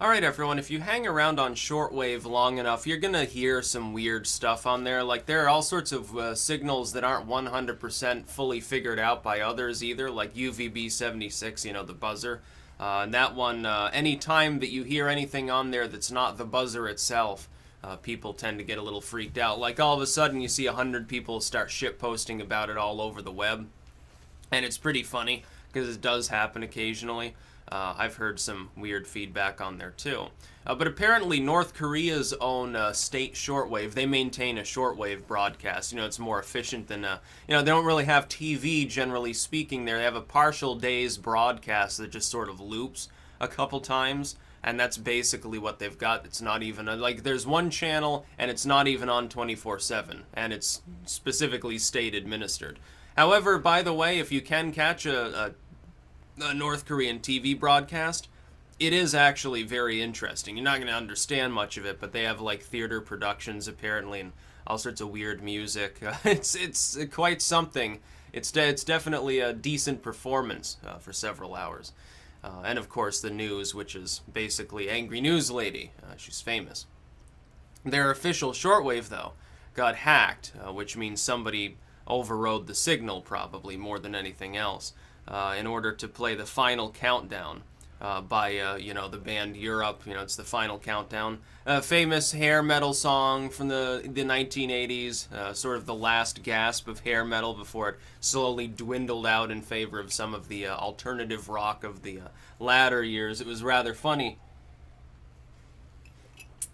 Alright everyone, if you hang around on Shortwave long enough, you're gonna hear some weird stuff on there. Like, there are all sorts of signals that aren't 100% fully figured out by others either, like UVB76, you know, the buzzer. And that one, any time that you hear anything on there that's not the buzzer itself, people tend to get a little freaked out. Like, all of a sudden you see 100 people start shitposting about it all over the web. And it's pretty funny, because it does happen occasionally. I've heard some weird feedback on there too. But apparently North Korea's own state shortwave, they maintain a shortwave broadcast. You know, it's more efficient than, you know, they don't really have TV, generally speaking there. They have a partial day's broadcast that just sort of loops a couple times. And that's basically what they've got. It's not even, like, there's one channel, and it's not even on 24/7. And it's specifically state administered. However, by the way, if you can catch a North Korean TV broadcast, it is actually very interesting. You're not going to understand much of it, but they have like theater productions apparently and all sorts of weird music. It's quite something. It's definitely a decent performance for several hours. And of course the news, which is basically Angry News Lady. She's famous. Their official shortwave, though, got hacked, which means somebody overrode the signal probably more than anything else. In order to play the final countdown by, you know, the band Europe. You know, it's the final countdown. Famous hair metal song from the 1980s, sort of the last gasp of hair metal before it slowly dwindled out in favor of some of the alternative rock of the latter years. It was rather funny.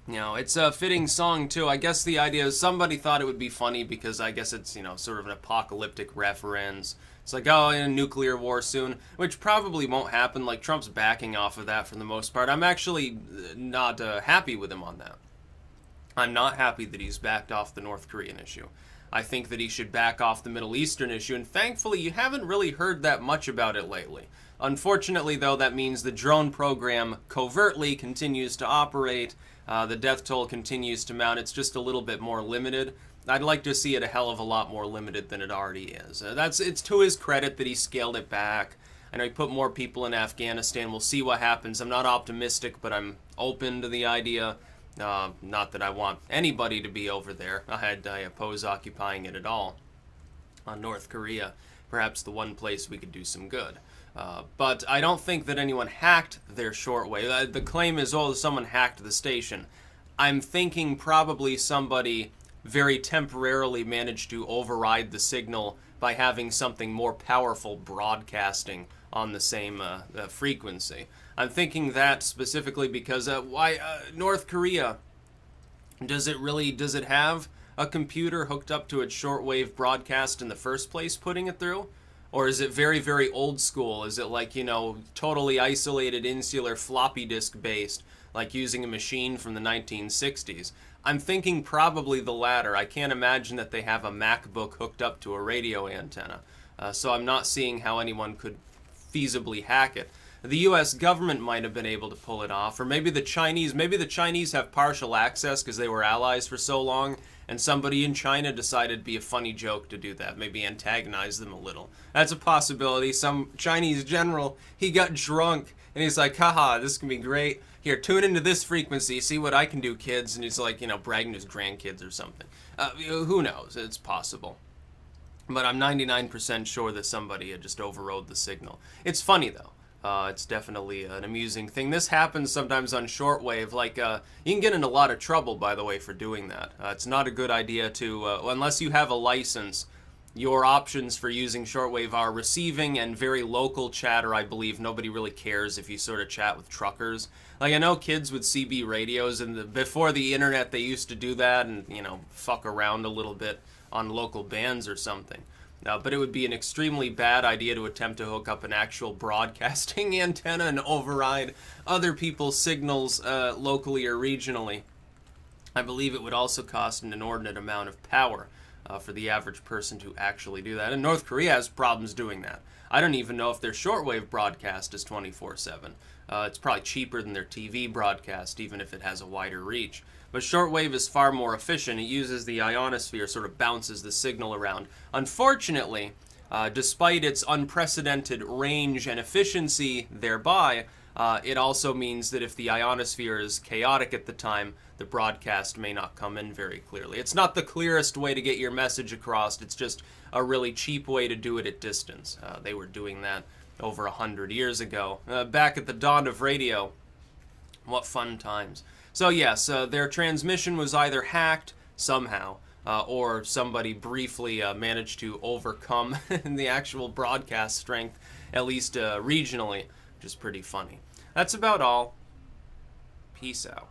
You know, it's a fitting song, too. I guess the idea is somebody thought it would be funny because I guess it's, you know, sort of an apocalyptic reference. It's like, oh, in a nuclear war soon, which probably won't happen. Like, Trump's backing off of that for the most part. I'm actually not happy with him on that. I'm not happy that he's backed off the North Korean issue. I think that he should back off the Middle Eastern issue, and thankfully you haven't really heard that much about it lately. Unfortunately, though, that means the drone program covertly continues to operate. The death toll continues to mount. It's just a little bit more limited. I'd like to see it a hell of a lot more limited than it already is. It's to his credit that he scaled it back. I know he put more people in Afghanistan. We'll see what happens. I'm not optimistic, but I'm open to the idea. Not that I want anybody to be over there. I oppose occupying it at all. North Korea, perhaps the one place we could do some good. But I don't think that anyone hacked their shortwave. The claim is, oh, someone hacked the station. I'm thinking probably somebody very temporarily managed to override the signal by having something more powerful broadcasting on the same frequency. I'm thinking that specifically because why North Korea, does it have a computer hooked up to its shortwave broadcast in the first place putting it through? Or is it very, very old school? Is it like, you know, totally isolated, insular, floppy disk based, like using a machine from the 1960s? I'm thinking probably the latter. I can't imagine that they have a MacBook hooked up to a radio antenna. So I'm not seeing how anyone could feasibly hack it. The US government might have been able to pull it off, or maybe the Chinese have partial access because they were allies for so long, and somebody in China decided it'd be a funny joke to do that, maybe antagonize them a little. That's a possibility. Some Chinese general, he got drunk, and he's like, haha, this can be great. Here, tune into this frequency, see what I can do, kids. And he's like, you know, bragging to his grandkids or something. Who knows? It's possible. But I'm 99% sure that somebody had just overrode the signal. It's funny, though. It's definitely an amusing thing. This happens sometimes on shortwave. Like, you can get in a lot of trouble, by the way, for doing that. It's not a good idea to, unless you have a license, your options for using shortwave are receiving and very local chatter, I believe. Nobody really cares if you sort of chat with truckers. Like, I know kids with CB radios, and before the internet, they used to do that and, you know, fuck around a little bit on local bands or something. But it would be an extremely bad idea to attempt to hook up an actual broadcasting antenna and override other people's signals locally or regionally. I believe it would also cost an inordinate amount of power for the average person to actually do that. And North Korea has problems doing that. I don't even know if their shortwave broadcast is 24/7. It's probably cheaper than their TV broadcast, even if it has a wider reach. But shortwave is far more efficient. It uses the ionosphere, sort of bounces the signal around. Unfortunately, despite its unprecedented range and efficiency thereby, It also means that if the ionosphere is chaotic at the time, the broadcast may not come in very clearly. It's not the clearest way to get your message across. It's just a really cheap way to do it at distance. They were doing that over 100 years ago. Back at the dawn of radio, what fun times. So yes, their transmission was either hacked somehow, or somebody briefly managed to overcome the actual broadcast strength, at least regionally, which is pretty funny. That's about all. Peace out.